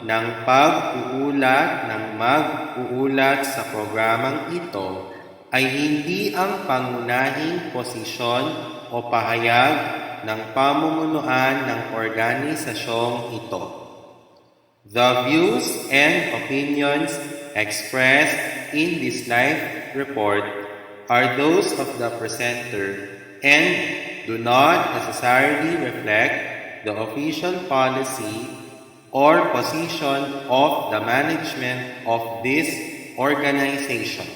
ng pag-uulat ng mag-uulat sa programang ito ay hindi ang pangunahing posisyon o pahayag ng pamumunuan ng organisasyong ito. The views and opinions expressed in this live report are those of the presenter and do not necessarily reflect the official policy or position of the management of this organization.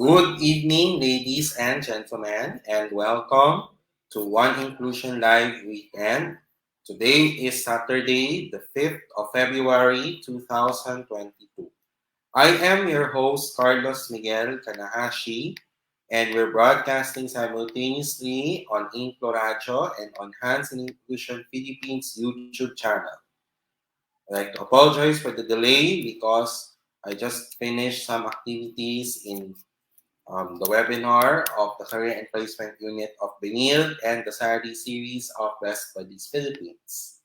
Good evening, ladies and gentlemen, and welcome to One Inclusion Live Weekend. Today is Saturday, the 5th of February, 2022. I am your host, Carlos Miguel Kanahashi, and we're broadcasting simultaneously on InkluRadyo and on Inclusion Pilipinas YouTube channel. I'd like to apologize for the delay because I just finished some activities in the webinar of the Career and Placement Unit of BENIL and the Saturday series of Best Buddies Philippines.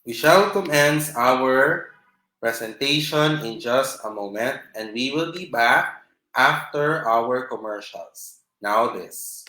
We shall commence our presentation in just a moment, and we will be back after our commercials. Now this.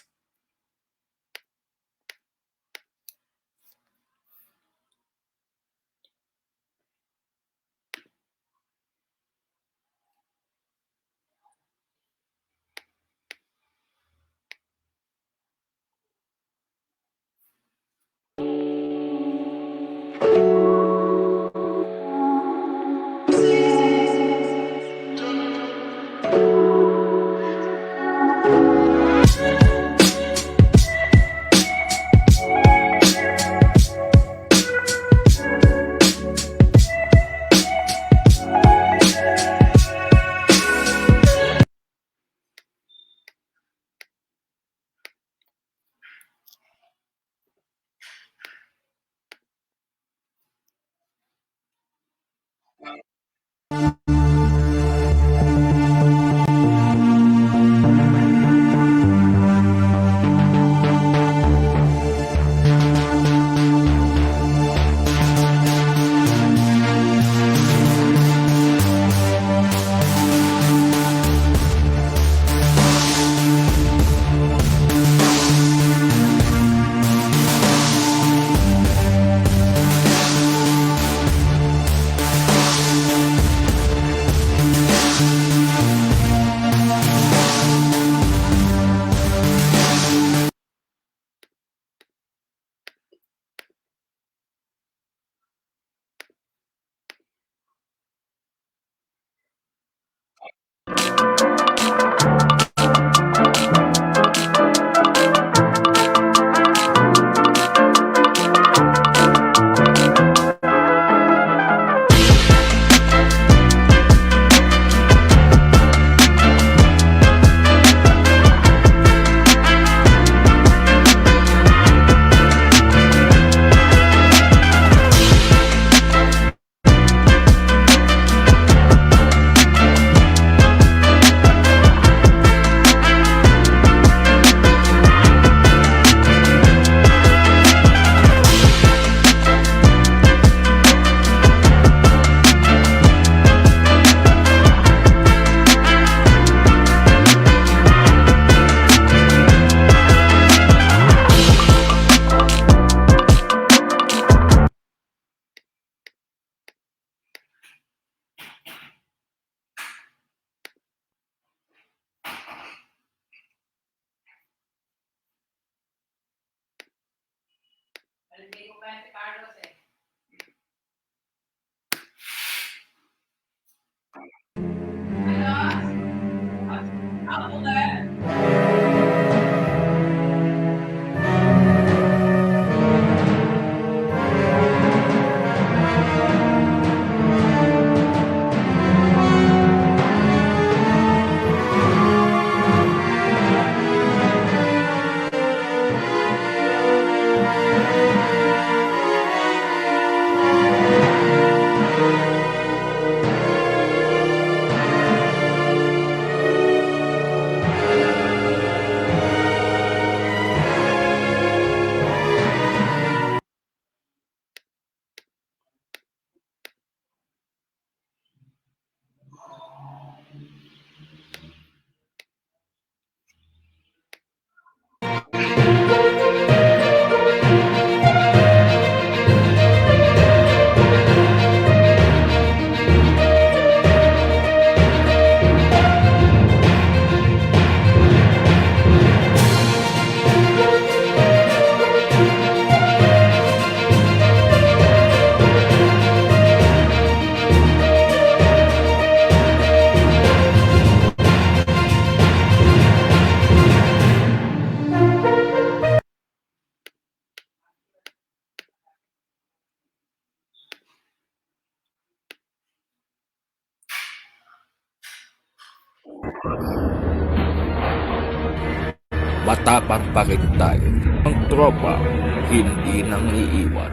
Matapang pa rin tayo. Ang tropa, hindi nang iiwan.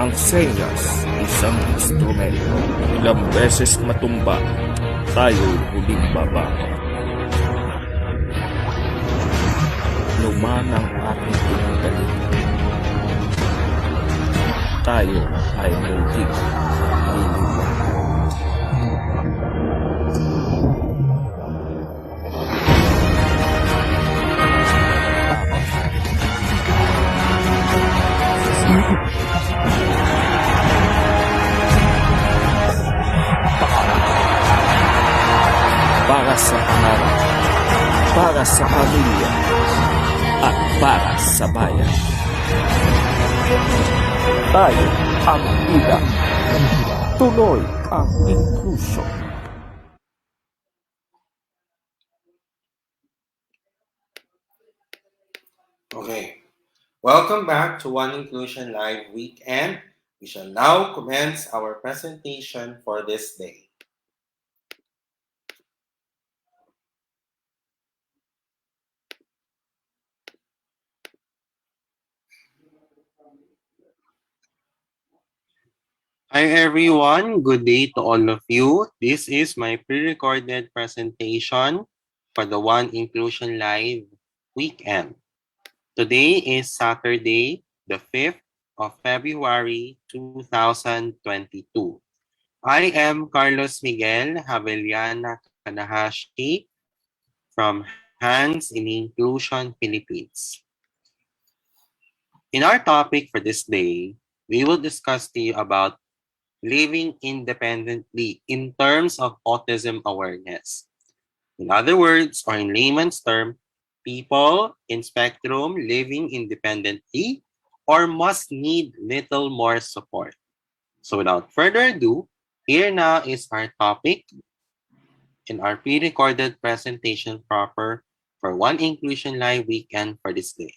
Ang senyas, isang instrumento. Ilang beses matumba, tayo'y huling babangon. Luman ang ating pinagaling. Tayo ay muling liliwan. Para sa pangarap, para sa pamilya, at para sa bayan. Tayo ang ida. Tuloy ang inclusion. Okay. Welcome back to One Inclusion Live Weekend. We shall now commence our presentation for this day. Hi everyone, good day to all of you. This is my pre-recorded presentation for the One Inclusion Live Weekend. Today is Saturday, the 5th of February 2022. I am Carlos Miguel Javeliana Kanahashi from Hands in Inclusion Philippines. In our topic for this day, we will discuss to you about living independently in terms of autism awareness. In other words, or in layman's term, people in spectrum living independently or must need little more support. So without further ado, here now is our topic in our pre-recorded presentation proper for One Inclusion Live Weekend for this day.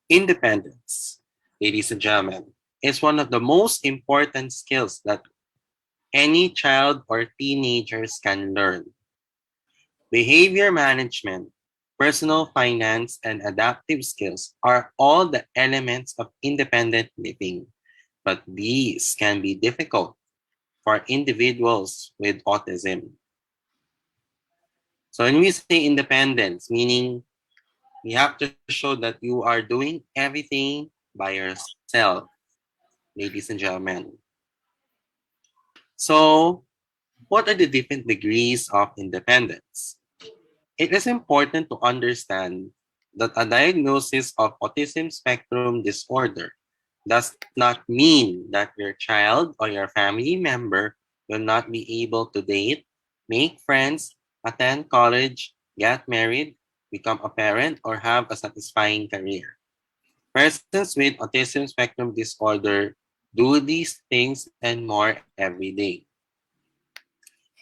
Independence, ladies and gentlemen, is one of the most important skills that any child or teenagers can learn. Behavior management, personal finance, and adaptive skills are all the elements of independent living, but these can be difficult for individuals with autism. So when we say independence, meaning you have to show that you are doing everything by yourself, ladies and gentlemen. So what are the different degrees of independence? It is important to understand that a diagnosis of autism spectrum disorder does not mean that your child or your family member will not be able to date, make friends, attend college, get married, become a parent, or have a satisfying career. Persons with autism spectrum disorder do these things and more every day.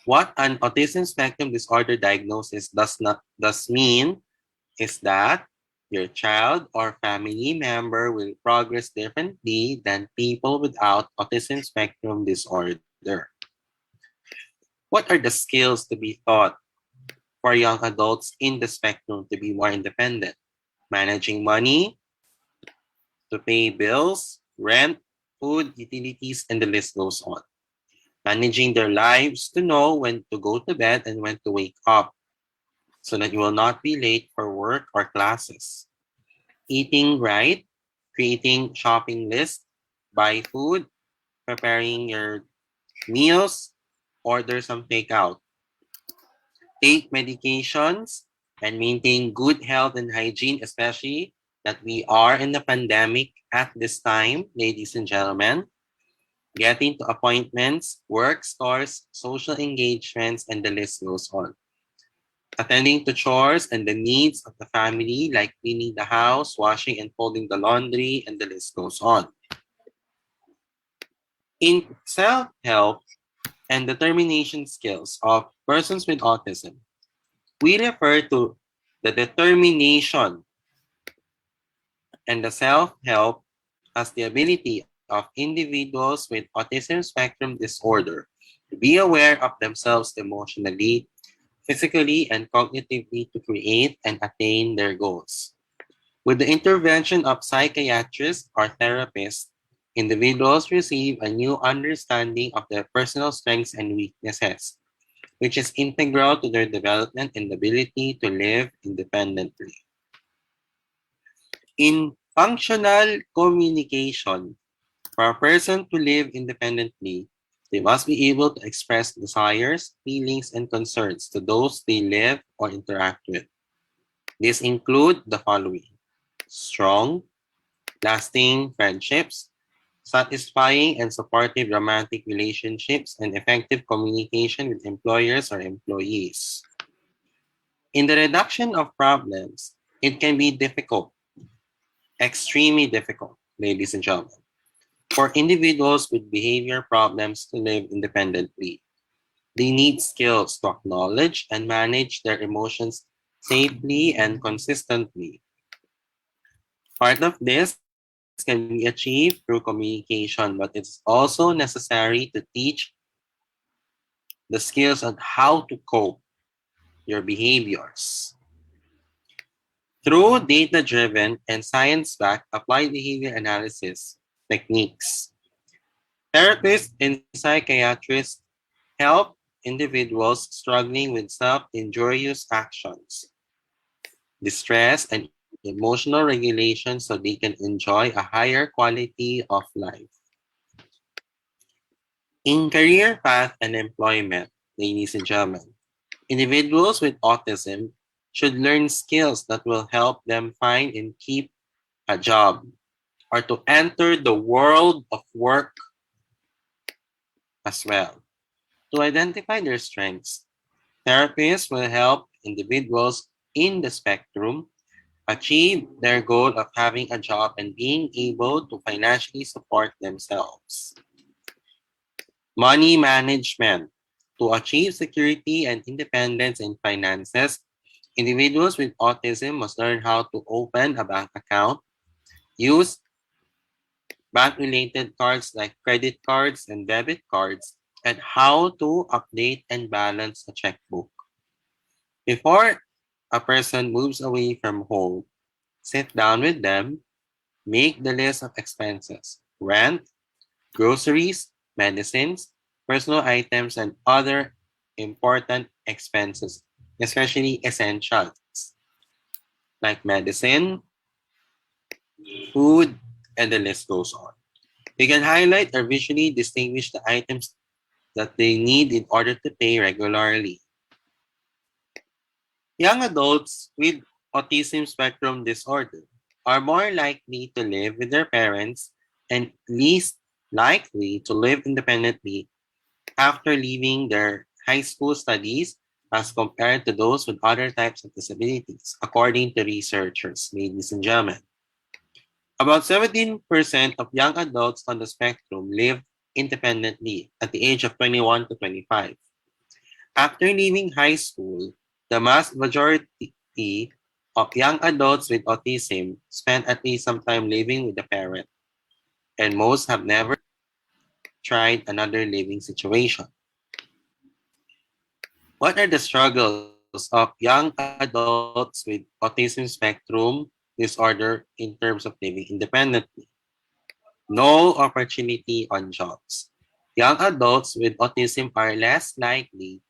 What an autism spectrum disorder diagnosis does mean is that your child or family member will progress differently than people without autism spectrum disorder. What are the skills to be taught for young adults in the spectrum to be more independent? Managing money, to pay bills, rent, food, utilities, and the list goes on. Managing their lives to know when to go to bed and when to wake up so that you will not be late for work or classes. Eating right, creating shopping lists, buy food, preparing your meals, order some takeout, take medications, and maintain good health and hygiene, especially that we are in the pandemic at this time, ladies and gentlemen. Getting to appointments, work stores, social engagements, and the list goes on. Attending to chores and the needs of the family, like cleaning the house, washing and folding the laundry, and the list goes on. In self-help and determination skills of persons with autism, we refer to the determination and the self-help as the ability of individuals with autism spectrum disorder to be aware of themselves emotionally, physically, and cognitively to create and attain their goals. With the intervention of psychiatrists or therapists, individuals receive a new understanding of their personal strengths and weaknesses, which is integral to their development and ability to live independently. In functional communication, for a person to live independently, they must be able to express desires, feelings, and concerns to those they live or interact with. These include the following: strong, lasting friendships, satisfying and supportive romantic relationships, and effective communication with employers or employees. In the reduction of problems, it can be difficult, extremely difficult, ladies and gentlemen, for individuals with behavior problems to live independently. They need skills to acknowledge and manage their emotions safely and consistently. Part of this can be achieved through communication, but it's also necessary to teach the skills on how to cope your behaviors. Through data-driven and science-backed applied behavior analysis techniques, therapists and psychiatrists help individuals struggling with self-injurious actions, distress, and emotional regulation so they can enjoy a higher quality of life. In career path and employment, ladies and gentlemen, individuals with autism should learn skills that will help them find and keep a job or to enter the world of work as well. To identify their strengths, therapists will help individuals in the spectrum achieve their goal of having a job and being able to financially support themselves. Money management. To achieve security and independence in finances, individuals with autism must learn how to open a bank account, use bank-related cards like credit cards and debit cards, and how to update and balance a checkbook. Before a person moves away from home, sit down with them, make the list of expenses: rent, groceries, medicines, personal items, and other important expenses, especially essentials like medicine, food, and the list goes on. You can highlight or visually distinguish the items that they need in order to pay regularly. Young adults with autism spectrum disorder are more likely to live with their parents and least likely to live independently after leaving their high school studies as compared to those with other types of disabilities, according to researchers, ladies and gentlemen. About 17% of young adults on the spectrum live independently at the age of 21 to 25. After leaving high school, the vast majority of young adults with autism spend at least some time living with a parent, and most have never tried another living situation. What are the struggles of young adults with autism spectrum disorder in terms of living independently? No opportunity on jobs. Young adults with autism are less likely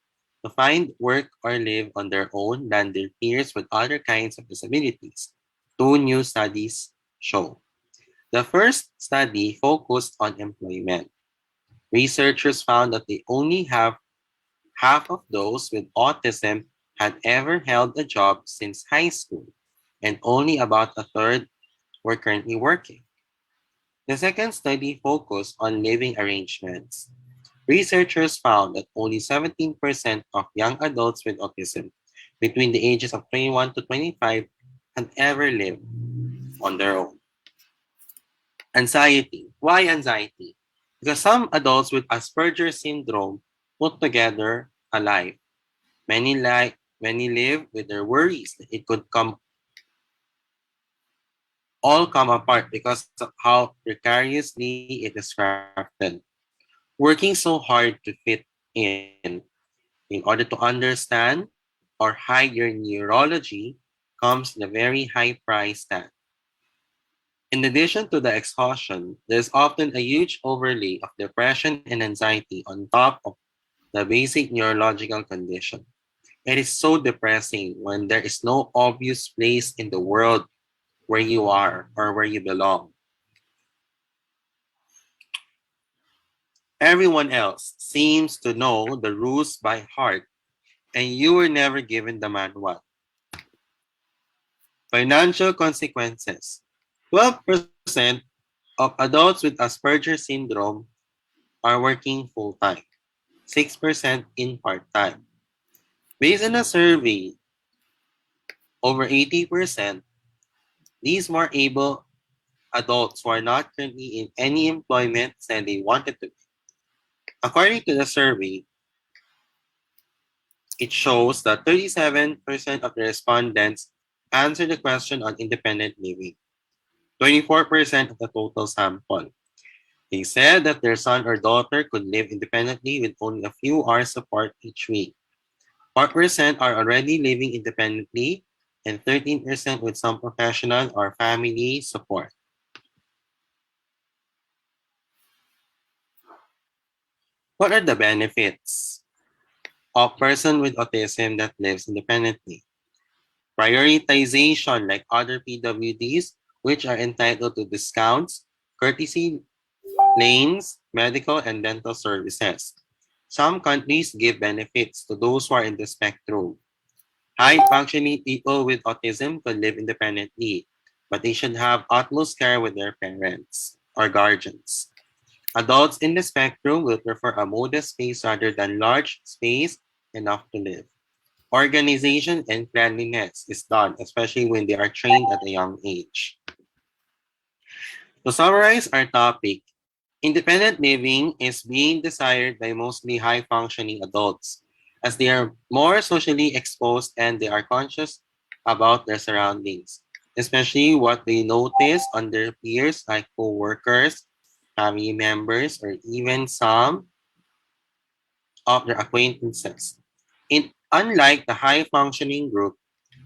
to find work or live on their own than their peers with other kinds of disabilities. Two new studies show. The first study focused on employment. Researchers found that they only have half of those with autism had ever held a job since high school, and only about a third were currently working. The second study focused on living arrangements. Researchers found that only 17% of young adults with autism between the ages of 21 to 25 had ever lived on their own. Anxiety. Why anxiety? Because some adults with Asperger's syndrome put together a life. Many live with their worries that it could all come apart because of how precariously it is crafted. Working so hard to fit in order to understand or hide your neurology comes at a very high price tag. In addition to the exhaustion, there's often a huge overlay of depression and anxiety on top of the basic neurological condition. It is so depressing when there is no obvious place in the world where you are or where you belong. Everyone else seems to know the rules by heart, and you were never given the manual. Financial consequences. 12% of adults with Asperger's syndrome are working full time, 6% in part time. Based on a survey, over 80%, these more able adults who are not currently in any employment said they wanted to. According to the survey, it shows that 37% of the respondents answered the question on independent living, 24% of the total sample. They said that their son or daughter could live independently with only a few hours support each week. 4% are already living independently, and 13% with some professional or family support. What are the benefits of person with autism that lives independently? Prioritization like other PWDs, which are entitled to discounts, courtesy lanes, medical and dental services. Some countries give benefits to those who are in the spectrum. High-functioning people with autism could live independently, but they should have utmost care with their parents or guardians. Adults in the spectrum will prefer a modest space rather than large space enough to live. Organization and cleanliness is done, especially when they are trained at a young age. To summarize our topic, independent living is being desired by mostly high functioning adults as they are more socially exposed and they are conscious about their surroundings, especially what they notice on their peers like co-workers, family members, or even some of their acquaintances. Unlike the high functioning group,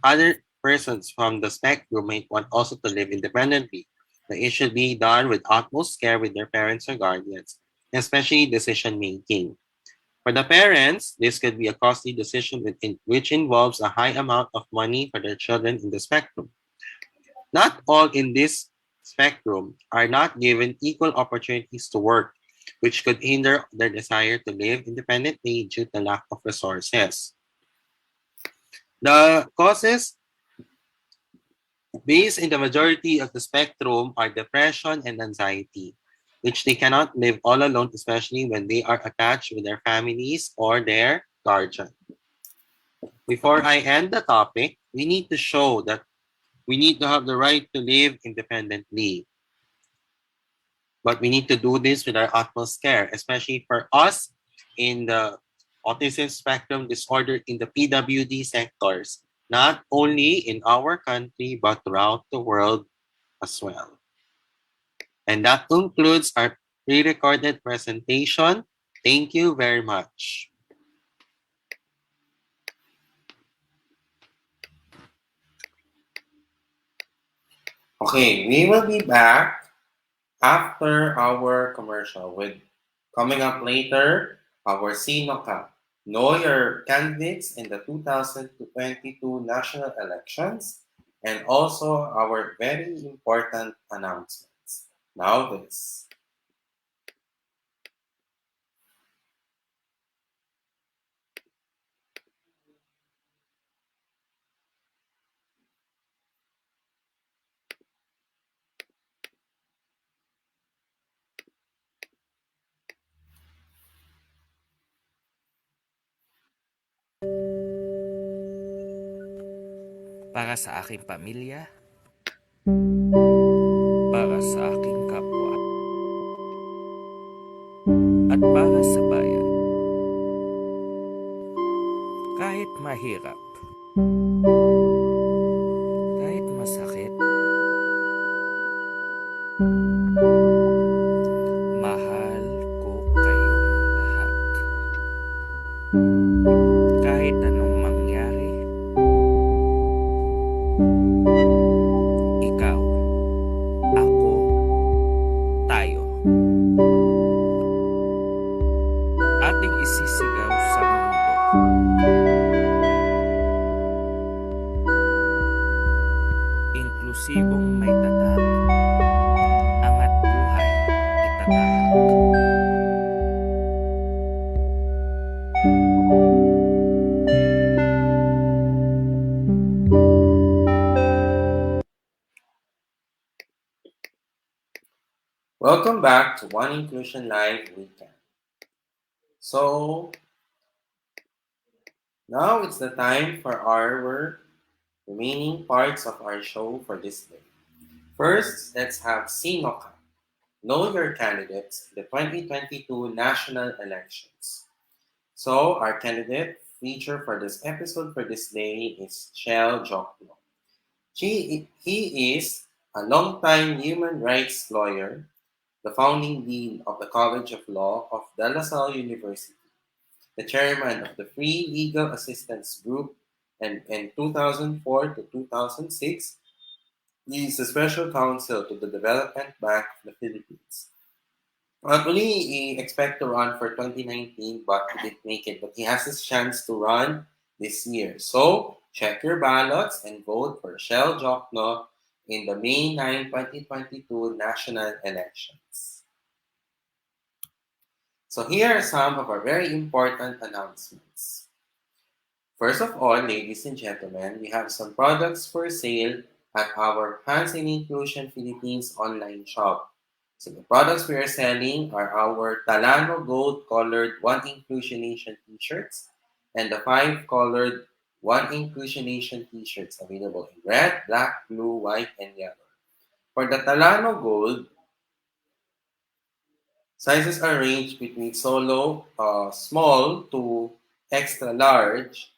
other persons from the spectrum might want also to live independently, but it should be done with utmost care with their parents or guardians, especially decision making. For the parents, this could be a costly decision which involves a high amount of money for their children in the spectrum. Not all in this spectrum are not given equal opportunities to work, which could hinder their desire to live independently due to lack of resources. The causes based in the majority of the spectrum are depression and anxiety, which they cannot live all alone, especially when they are attached with their families or their guardian. Before I end the topic, we need to show that we need to have the right to live independently. But we need to do this with our utmost care, especially for us in the autism spectrum disorder in the PWD sectors, not only in our country, but throughout the world as well. And that concludes our pre-recorded presentation. Thank you very much. Okay, we will be back after our commercial with coming up later our CNOCA. Know your candidates in the 2022 national elections and also our very important announcements. Now this. Para sa aking pamilya, para sa aking kapwa, at para sa bayan. Kahit mahirap, kahit masakit, mahal ko kayong lahat. Kahit anong mangyari, ikaw, ako, tayo. Ating isisigaw sa mundo. Inklusibong may tatag, angat buhay itatahak. Welcome back to One Inclusion Live Weekend. So now it's the time for our remaining parts of our show for this day. First, let's have CNOCA. Know your candidates in the 2022 national elections. So our candidate feature for this episode for this day is Shell Jokno. He is a longtime human rights lawyer, the founding dean of the College of Law of De La Salle University, the chairman of the Free Legal Assistance Group, and in 2004 to 2006, he is a special counsel to the Development Bank of the Philippines. Actually, he expect to run for 2019, but he didn't make it. But he has his chance to run this year. So, check your ballots and vote for Shell Jokno in the May 9, 2022 national elections. So, here are some of our very important announcements. First of all, ladies and gentlemen, we have some products for sale at our HNI Inclusion Philippines online shop. So the products we are selling are our Talano Gold colored One Inclusion Nation t-shirts and the 5 colored One Inclusion Nation t-shirts available in red, black, blue, white, and yellow. For the Talano Gold, sizes are ranged between small to extra large,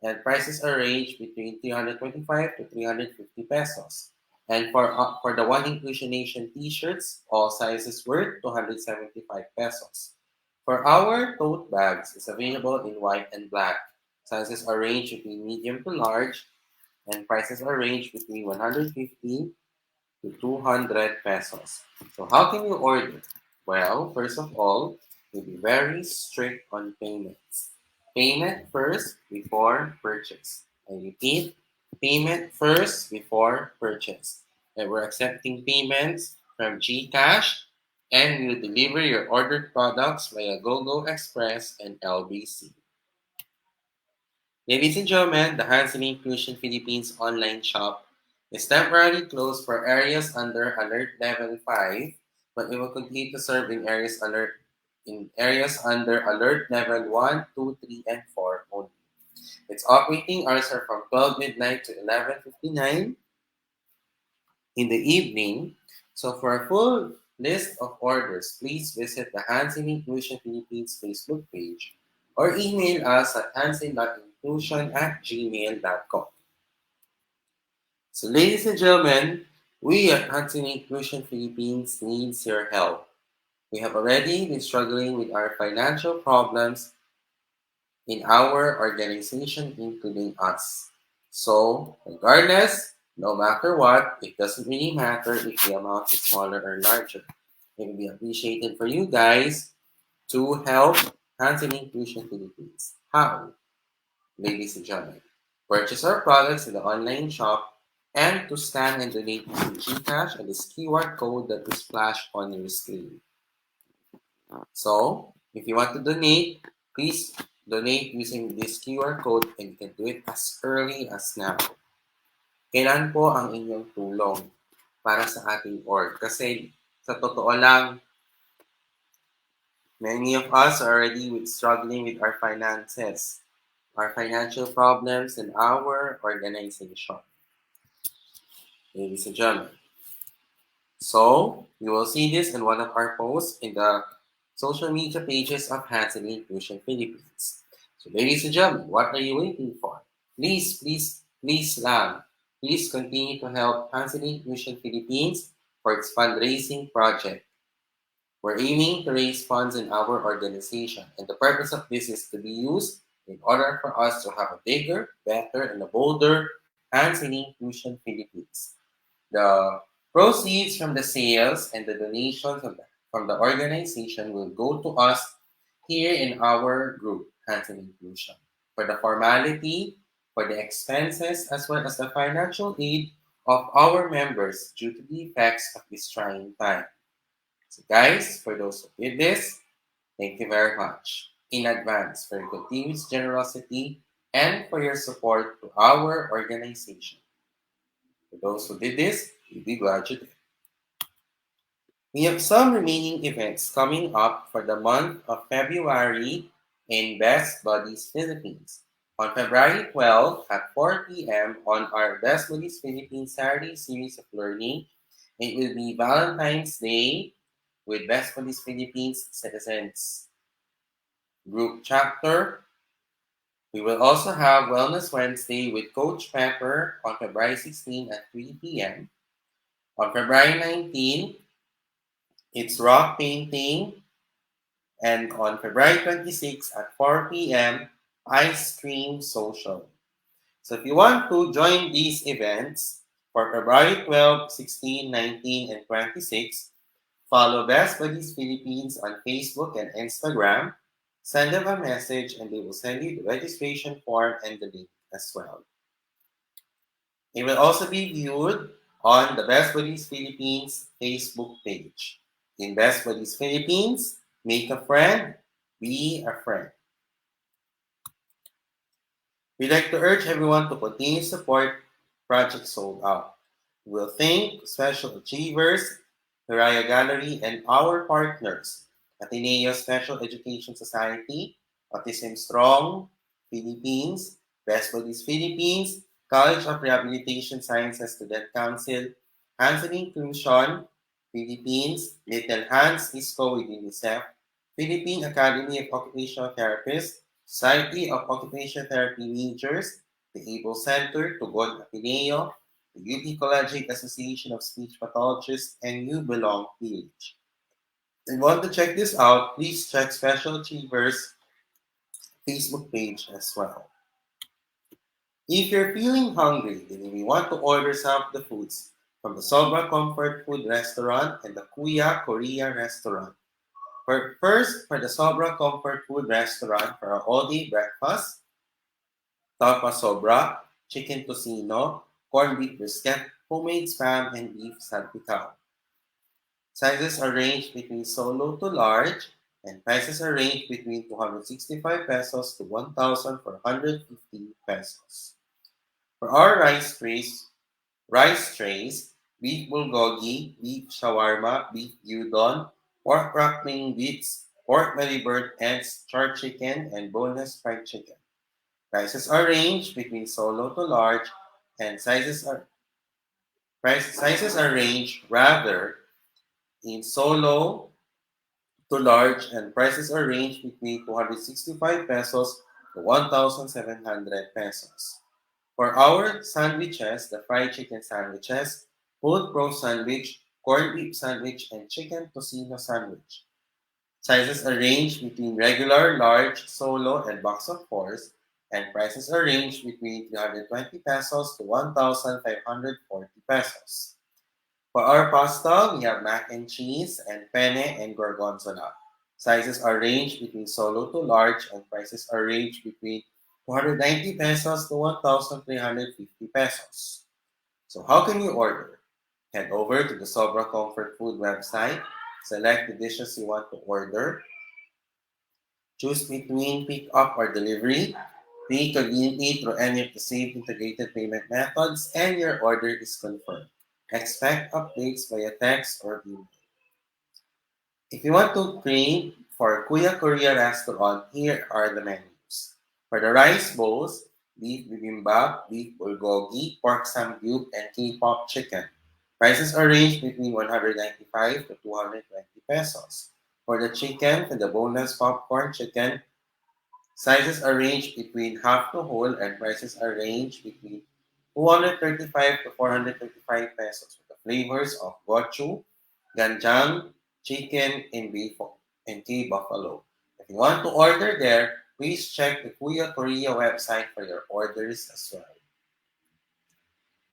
and prices are ranged between 325 to 350 pesos. And for the One Inclusion Nation t-shirts, all sizes were 275 pesos. For our tote bags, it's available in white and black. Sizes are ranged between medium to large, and prices are ranged between 150 to 200 pesos. So how can you order? Well, first of all, you'll be very strict on payments. Payment first before purchase. I repeat, payment first before purchase. And we're accepting payments from GCash and we'll deliver your ordered products via GoGo Express and LBC. Ladies and gentlemen, the Hansen Inclusion Philippines online shop is temporarily closed for areas under Alert Level 5, but it will continue to serve in areas under Alert Level 1, 2, 3, and 4 only. Its operating hours are from 12 midnight to 11:59 in the evening. So for a full list of orders, please visit the Hansen Inclusion Philippines Facebook page or email us at hansen.inclusion@gmail.com. So, ladies and gentlemen, we at Hansen Inclusion Philippines needs your help. We have already been struggling with our financial problems in our organization, including us. So, regardless, no matter what, it doesn't really matter if the amount is smaller or larger. It will be appreciated for you guys to help Hands in Inclusion Philippines. How? Ladies and gentlemen, purchase our products in the online shop and to scan and donate using GCash and this QR code that is flashed on your screen. So, if you want to donate, please donate using this QR code and you can do it as early as now. Kailan po ang inyong tulong para sa ating org? Kasi sa totoo lang, many of us are already struggling with our finances, our financial problems in our organization. Ladies and gentlemen. So, you will see this in one of our posts in the social media pages of Hands in Inclusion Philippines. So, ladies and gentlemen, what are you waiting for? Please, please, please lang. Please continue to help Hands in Inclusion Philippines for its fundraising project. We're aiming to raise funds in our organization, and the purpose of this is to be used in order for us to have a bigger, better, and a bolder Hands in Inclusion Philippines. The proceeds from the sales and the donations from the organization will go to us here in our group, Hands in Inclusion, for the formality, for the expenses, as well as the financial aid of our members due to the effects of this trying time. So guys, for those who did this, thank you very much in advance for your continuous generosity and for your support to our organization. For those who did this, we'll be glad you did. We have some remaining events coming up for the month of February in Best Buddies Philippines. On February 12 at 4 p.m. on our Best Buddies Philippines Saturday series of learning, it will be Valentine's Day with Best Buddies Philippines Citizens Group Chapter. We will also have Wellness Wednesday with Coach Pepper on February 16 at 3 p.m. On February 19, it's rock painting. And on February 26 at 4 p.m., ice cream social. So if you want to join these events for February 12, 16, 19, and 26, follow Best Buddies Philippines on Facebook and Instagram. Send them a message and they will send you the registration form and the link as well. It will also be viewed on the Best Buddies Philippines Facebook page. In Best Buddies Philippines, make a friend, be a friend. We'd like to urge everyone to continue to support Project Sold Out. We'll thank Special Achievers, Hiraya Gallery, and our partners, Ateneo Special Education Society, Autism Strong, Philippines, Best Buddies Philippines, College of Rehabilitation Sciences Student Council, Hands in Inclusion, Philippines, Little Hands ISCO with UNICEF, Philippine Academy of Occupational Therapists, Society of Occupational Therapy Majors, the ABLE Center, Tugon Ateneo, the UP Collegiate Association of Speech Pathologists, and You Belong PH. If you want to check this out, please check Special Achievers Facebook page as well. If you're feeling hungry, then you may want to order some of the foods from the Sobra Comfort Food Restaurant and the Kuya Korea Restaurant. First, for the Sobra Comfort Food Restaurant for our all-day breakfast, tapa sobra, chicken tocino, corned beef brisket, homemade spam, and beef salpicao. Sizes are ranged between solo to large, and prices are ranged between 265 pesos to 1,450 pesos. For our rice trays, beef bulgogi, beef shawarma, beef gyudon, pork crackling bits, pork belly bird ends, charred chicken, and boneless fried chicken. Prices are ranged between solo to large, and sizes are ranged rather in solo to large, and prices are ranged between 265 pesos to 1,700 pesos. For our sandwiches, the fried chicken sandwiches, pulled pork sandwich, corned beef sandwich, and chicken tocino sandwich. Sizes are ranged between regular, large, solo, and box of fours, and prices are ranged between 320 pesos to 1,540 pesos. For our pasta, we have mac and cheese and penne and gorgonzola. Sizes are ranged between solo to large, and prices are ranged between 290 pesos to 1,350 pesos. So how can you order? Head over to the Sobra Comfort Food website, select the dishes you want to order, choose between pick up or delivery, pay conveniently through any of the same integrated payment methods, and your order is confirmed. Expect updates via text or email. If you want to crave for Kuya Korea restaurant, here are the menus. For the rice bowls, beef bibimbap, beef bulgogi, pork samgyup, and K-pop chicken. Prices are ranged between 195 to 220 pesos. For the chicken and the boneless popcorn chicken, sizes are ranged between half to whole, and prices are ranged between 235 to 435 pesos with the flavors of gochu, ganjang, chicken, and beef, and K buffalo. If you want to order there, please check the Kuya Korea website for your orders as well.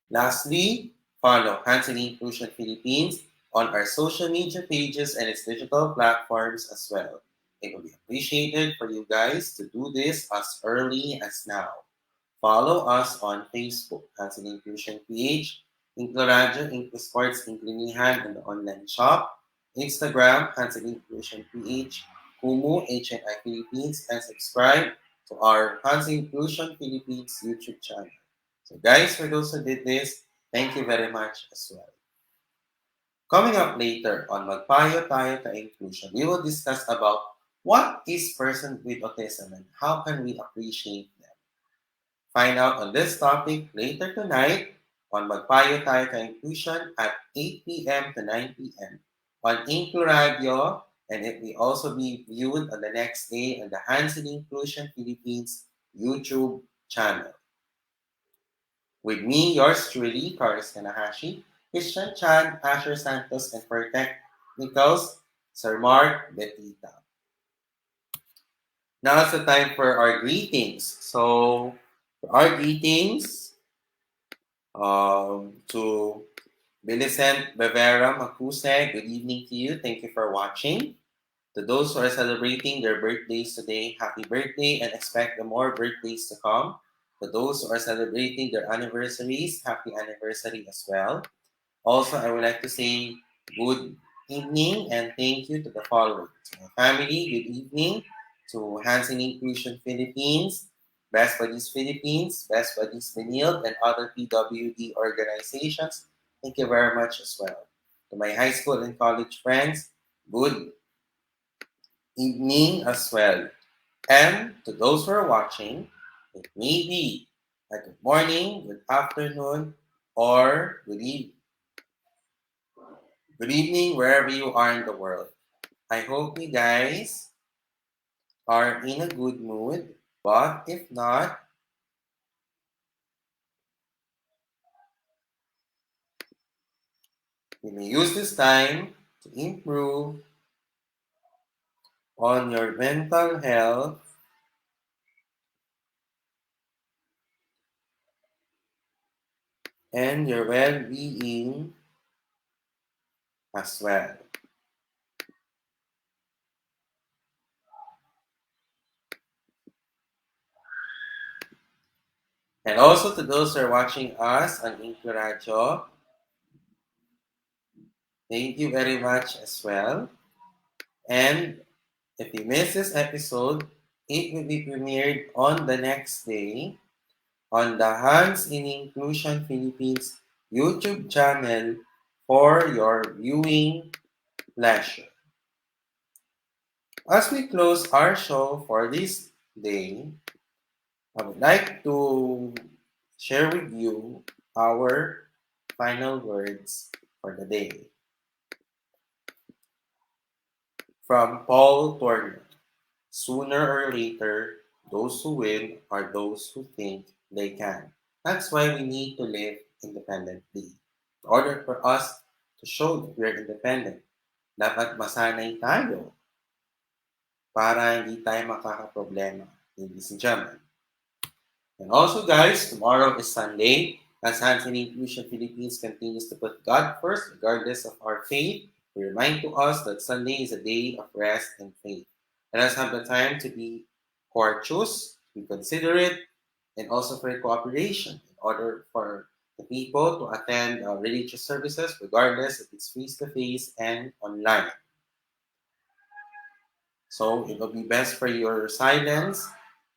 Lastly, follow Hansen Inclusion Philippines on our social media pages and its digital platforms as well. It will be appreciated for you guys to do this as early as now. Follow us on Facebook, Hansen Inclusion PH, InkluRadyo, InkluSports, InkluNihan, and the online shop. Instagram, Hansen Inclusion PH, Kumu, HNI Philippines, and subscribe to our Hansen Inclusion Philippines YouTube channel. So guys, for those who did this, thank you very much as well. Coming up later on Magpayo Tayo Ka Inclusion, we will discuss about what is person with autism and how can we appreciate them. Find out on this topic later tonight on Magpayo Tayo Ka Inclusion at 8 p.m. to 9 p.m. on InkluRadyo, and it will also be viewed on the next day on the Hansen Inclusion Philippines YouTube channel. With me, yours truly, Miguel Kanahashi, Christian Chan, Asher Santos, and for technicals, Sir Mark Betita. Now it's the time for our greetings. So, for our greetings, to Millicent Bevera Macuse, good evening to you. Thank you for watching. To those who are celebrating their birthdays today, happy birthday and expect the more birthdays to come. To those who are celebrating their anniversaries, happy anniversary as well. Also, I would like to say good evening and thank you to the following. To my family, good evening. To Hansen Inclusion Philippines, Best Buddies Philippines, Best Buddies Maniled, and other PWD organizations, thank you very much as well. To my high school and college friends, good evening as well. And to those who are watching, it may be a good morning, good afternoon, or good evening wherever you are in the world. I hope you guys are in a good mood, but if not, you may use this time to improve on your mental health and your well-being as well. And also to those who are watching us on InkluRadyo, thank you very much as well. And if you missed this episode, it will be premiered on the next day on the Hands in Inclusion Philippines YouTube channel for your viewing pleasure. As we close our show for this day, I would like to share with you our final words for the day. From Paul Turner. Sooner or later, those who win are those who think they can. That's why we need to live independently. In order for us to show that we're independent, dapat masanay tayo para hindi tayo makakaproblema, ladies and gentlemen. And also, guys, tomorrow is Sunday. As HNI Inclusion Philippines continues to put God first, regardless of our faith, we remind to us that Sunday is a day of rest and faith. Let us have the time to be courteous, be considerate, and also for cooperation in order for the people to attend religious services, regardless if it's face-to-face and online. So it will be best for your silence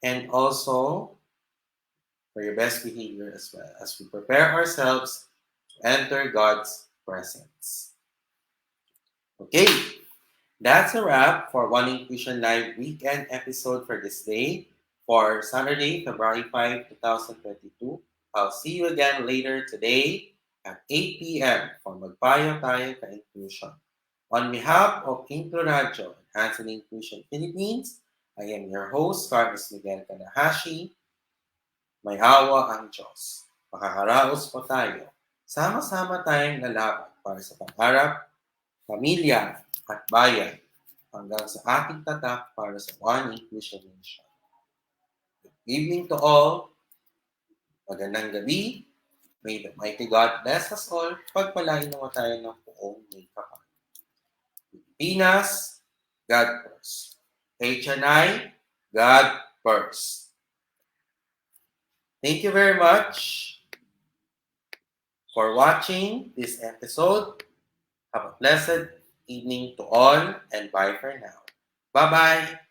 and also for your best behavior as well as we prepare ourselves to enter God's presence. Okay, that's a wrap for One Inclusion Live weekend episode for this day. For Saturday, February 5, 2022. I'll see you again later today at 8 p.m. for Magpayo Tayo Ka Inclusion. On behalf of InkluRadyo and Inclusion Philippines, I am your host, Carlos Miguel Kanahashi. May awa ang Diyos. Makakaraos po tayo. Sama-sama tayong lalaban para sa pangarap, pamilya, at bayan hanggang sa ating tatak para sa One Inclusion Nation. Good evening to all. Magandang gabi. May the mighty God bless us all. Pagpalain naman tayo ng buong may kapal. Pilipinas, God first. HNI, God first. Thank you very much for watching this episode. Have a blessed evening to all and bye for now. Bye-bye.